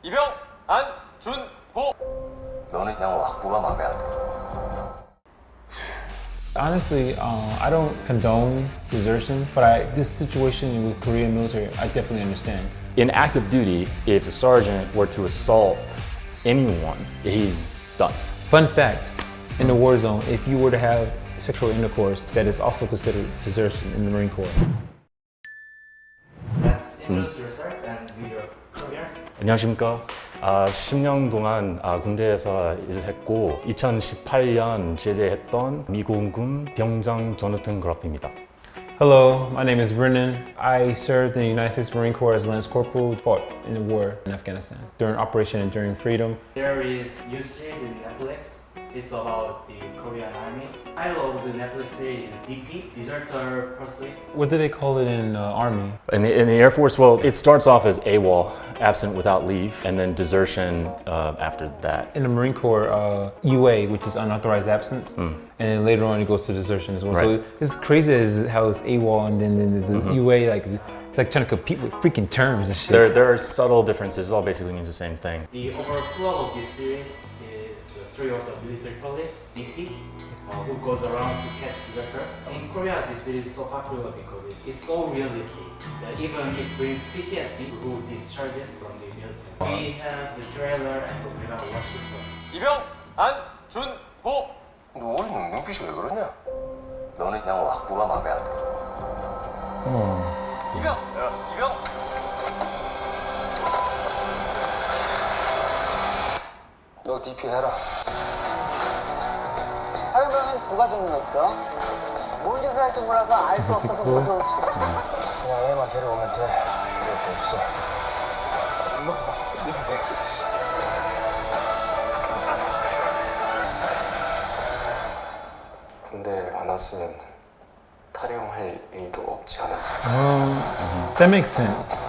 이병, 안, 준, 고. 너는 그냥 왁구가 마음에 안 들어. Honestly, I don't condone desertion, but this situation with Korean military, I definitely understand. In active duty, if a sergeant were to assault anyone, he's done. Fun fact, in the war zone, if you were to have sexual intercourse, that is also considered desertion in the Marine Corps. Let's introduce yourself and your careers. 안녕하십니까. 10년 동안 군대에서 일했고 2018년 제대했던 미군군 병장 조나탄 그룹입니다. Hello, my name is Brennan. I served in the United States Marine Corps as Lance Corporal, fought in the war in Afghanistan during Operation Enduring Freedom. There is new series in Netflix. It's about the Korean Army. Title of the Netflix series is DP, Deserter Pursuit. What do they call it in Army? In the Air Force, well, it starts off as AWOL, absent without leave, and then desertion after that. In the Marine Corps, UA, which is unauthorized absence, and then later on it goes to desertion as well. Right. So it's crazy as how it's AWOL and then the UA, like it's like trying to compete with freaking terms and shit. There are subtle differences. It all basically means the same thing. The overall plot of this series is the story of the military police, DP, who goes around to catch deserters. In Korea, this series is so popular because it's so realistic that even it brings PTSD who discharges from the military. We have the trailer and we're gonna watch it first. 이병, 안, 준, 고. 너 오늘 눈빛이 왜 그러냐? 너는 그냥 왁구가 마음에 안 들어. 이병, 이병. 너 DP 해라. 하루병엔 두 가지는 있어. 뭔 짓을 할지 몰라서 알 수 없어서 무서워. 그냥 애만 데려오면 돼. 그럴 거 없어. 군대 안 왔으면 탈영할 일도 없지 않았을까? That makes sense.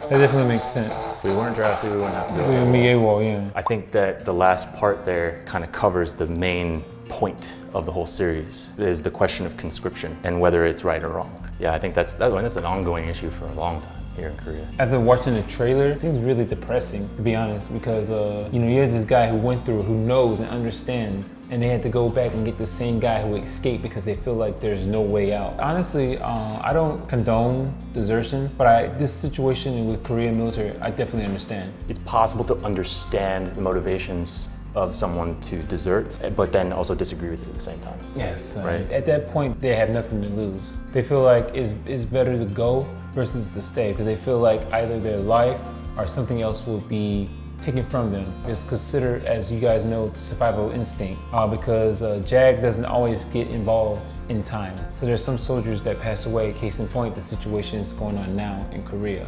That definitely makes sense. If we weren't drafted, we wouldn't have to go. AWOL, yeah. I think that the last part there kind of covers the main point of the whole series, is the question of conscription and whether it's right or wrong. Yeah, I think that's an ongoing issue for a long time here in Korea. After watching the trailer, it seems really depressing, to be honest, because you have this guy who went through, who knows and understands, and they had to go back and get the same guy who escaped because they feel like there's no way out. Honestly, I don't condone desertion, but this situation with Korean military, I definitely understand. It's possible to understand the motivations of someone to desert, but then also disagree with it at the same time. Yes, Right. At that point, they have nothing to lose. They feel like it's better to go versus to stay because they feel like either their life or something else will be taken from them. It's considered, as you guys know, survival instinct because JAG doesn't always get involved in time. So there's some soldiers that pass away. Case in point, the situation is going on now in Korea.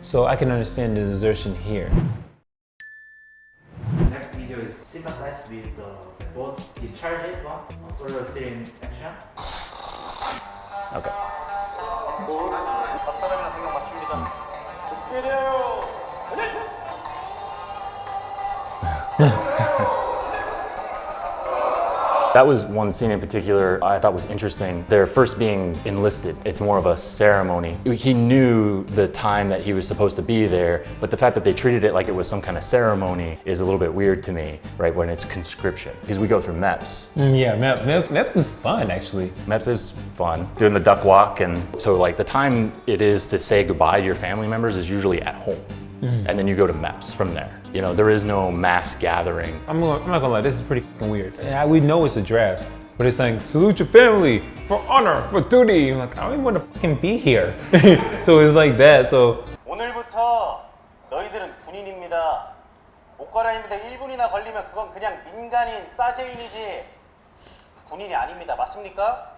So I can understand the desertion here. Next video is sympathize with both discharged one, solo scene action. Okay. 앞사람이랑 생각 맞춥니다. 때려. That was one scene in particular I thought was interesting. Their first being enlisted, it's more of a ceremony. He knew the time that he was supposed to be there, but the fact that they treated it like it was some kind of ceremony is a little bit weird to me, right, when it's conscription. Because we go through MEPS. Yeah, MEPS is fun actually. MEPS is fun, doing the duck walk, and so like the time it is to say goodbye to your family members is usually at home. And then you go to MEPS from there. You know, there is no mass gathering. I'm not gonna lie, this is pretty fucking weird. And we know it's a draft, but it's like, salute your family, for honor, for duty. I'm like, I don't even wanna fucking be here. So it's like that, so. 오늘부터 너희들은 군인입니다. 옷 갈아입는데 1분이나 걸리면 그건 그냥 민간인 사제인이지 군인이 아닙니다. 맞습니까?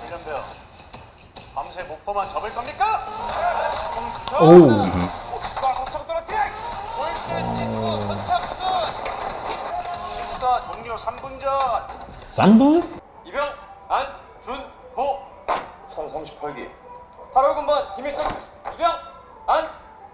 훈련병, 밤새 목포만 접을 겁니까? Oh. 식사 종료 3분 전. 3분? 이병, 안, 준, 고. 38기. 8월 군번 김일성. 이병, 안,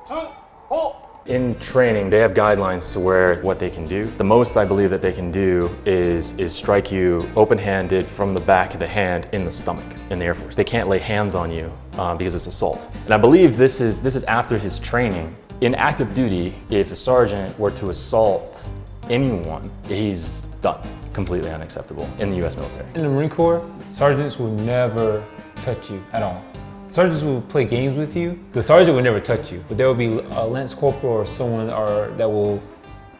준, 고. In training, they have guidelines to where what they can do. The most I believe that they can do is strike you open-handed from the back of the hand in the stomach in the Air Force. They can't lay hands on you because it's assault. And I believe this is after his training. In active duty, if a sergeant were to assault anyone, he's done. Completely unacceptable in the US military. In the Marine Corps, sergeants will never touch you at all. Sergeants will play games with you. The sergeant will never touch you, but there will be a lance corporal or someone that will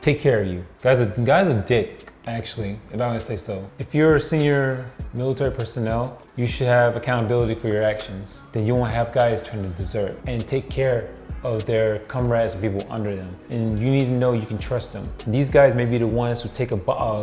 take care of you. Guy's a dick, actually, if I want to say so. If you're a senior military personnel, you should have accountability for your actions. Then you won't have guys trying to desert and take care of their comrades and people under them. And you need to know you can trust them. These guys may be the ones who take a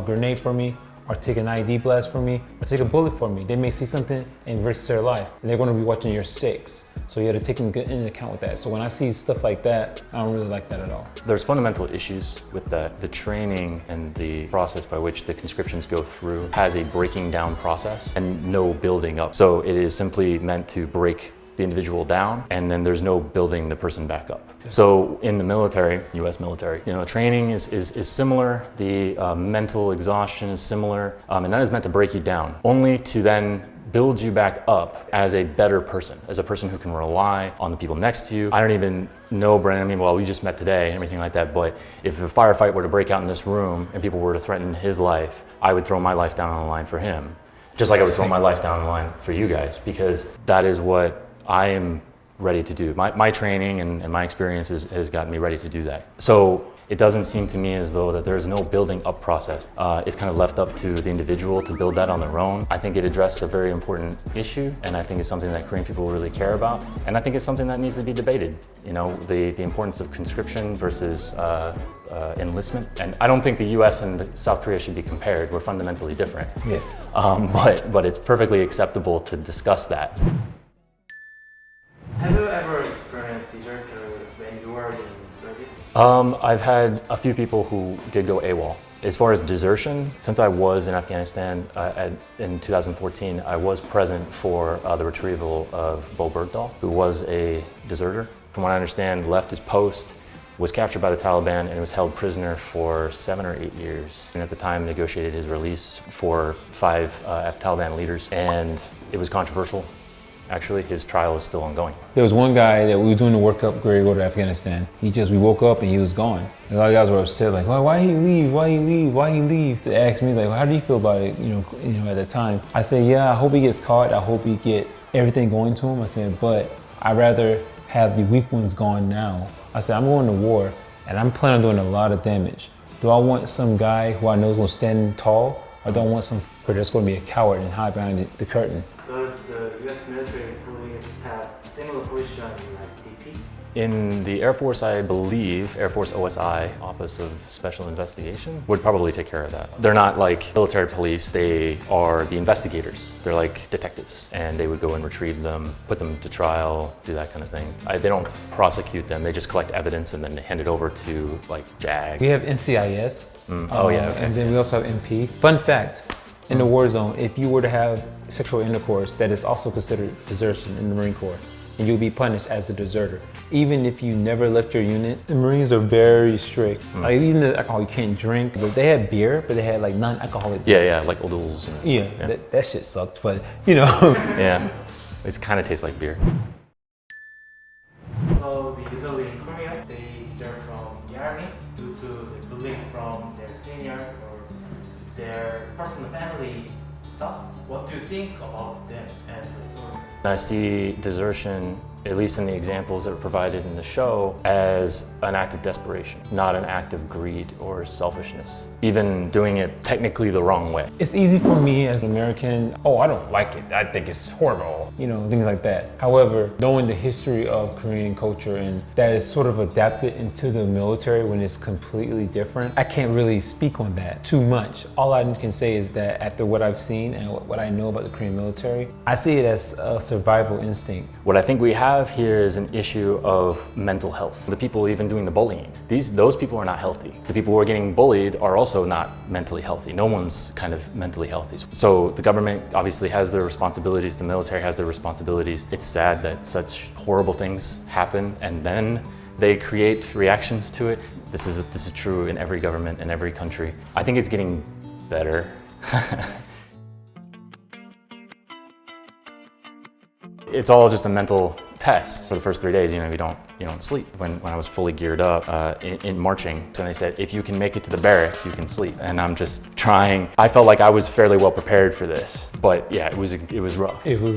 grenade for me, or take an ID blast for me, or take a bullet for me. They may see something and risk their life. And they're gonna be watching your six. So you have to take into account with that. So when I see stuff like that, I don't really like that at all. There's fundamental issues with that. The training and the process by which the conscriptions go through has a breaking down process and no building up. So it is simply meant to break the individual down, and then there's no building the person back up. So in the military, US military, training is similar, the mental exhaustion is similar, and that is meant to break you down, only to then build you back up as a better person, as a person who can rely on the people next to you. I don't even know Brandon, well, we just met today and everything like that, but if a firefight were to break out in this room and people were to threaten his life, I would throw my life down on the line for him, just like I would throw my life down on the line for you guys, because that is what I am ready to do. My training and my experience has gotten me ready to do that. So it doesn't seem to me as though that there's no building up process. It's kind of left up to the individual to build that on their own. I think it addressed a very important issue, and I think it's something that Korean people really care about. And I think it's something that needs to be debated. The importance of conscription versus enlistment. And I don't think the US and South Korea should be compared. We're fundamentally different. Yes. But it's perfectly acceptable to discuss that. Have you ever experienced deserter when you were in service? I've had a few people who did go AWOL. As far as desertion, since I was in Afghanistan in 2014, I was present for the retrieval of Bo Bergdahl, who was a deserter. From what I understand, left his post, was captured by the Taliban, and was held prisoner for 7 or 8 years. And at the time negotiated his release for 5 Taliban leaders, and it was controversial. Actually, his trial is still ongoing. There was one guy that we were doing the workup grade go to Afghanistan. We woke up and he was gone. And a lot of guys were upset, like, why he leave? Why he leave? Why he leave? They asked me, like, how do you feel about it? At the time. I said, yeah, I hope he gets caught. I hope he gets everything going to him. I said, but I'd rather have the weak ones gone now. I said, I'm going to war and I'm planning on doing a lot of damage. Do I want some guy who I know is going to stand tall, or do I want some that's going to be a coward and hide behind the curtain? Does the US military employees have similar position like DP? In the Air Force, I believe, Air Force OSI, Office of Special Investigation, would probably take care of that. They're not like military police, they are the investigators. They're like detectives, and they would go and retrieve them, put them to trial, do that kind of thing. They don't prosecute them, they just collect evidence and then they hand it over to like JAG. We have NCIS. Oh yeah, okay. And then we also have MP. Fun fact, in the war zone, if you were to have sexual intercourse, that is also considered desertion in the Marine Corps, and you'll be punished as a deserter. Even if you never left your unit, the Marines are very strict. Like, even the alcohol, you can't drink. But they had beer, but they had like non-alcoholic beer. Yeah, like O'Doul's. Yeah. That shit sucked, but Yeah, it kind of tastes like beer. So usually in Korea, they desert from the army due to the bullying from their seniors or their personal family stuff. What do you think about them as a soldier? I see desertion, at least in the examples that were provided in the show, as an act of desperation, not an act of greed or selfishness. Even doing it technically the wrong way. it's easy for me as an American, I don't like it, I think it's horrible, things like that. However, knowing the history of Korean culture and that is sort of adapted into the military when it's completely different, I can't really speak on that too much. All I can say is that after what I've seen and what I know about the Korean military, I see it as a survival instinct. What I think we have here is an issue of mental health. The people even doing the bullying, those people are not healthy. The people who are getting bullied are also not mentally healthy. No one's kind of mentally healthy. So the government obviously has their responsibilities, the military has their responsibilities. It's sad that such horrible things happen and then they create reactions to it. This is true in every government, in every country. I think it's getting better. It's all just a mental test. For the first 3 days, you don't sleep. When I was fully geared up in marching, and they said, if you can make it to the barracks, you can sleep. And I'm just trying. I felt like I was fairly well prepared for this, but yeah, it was rough. It was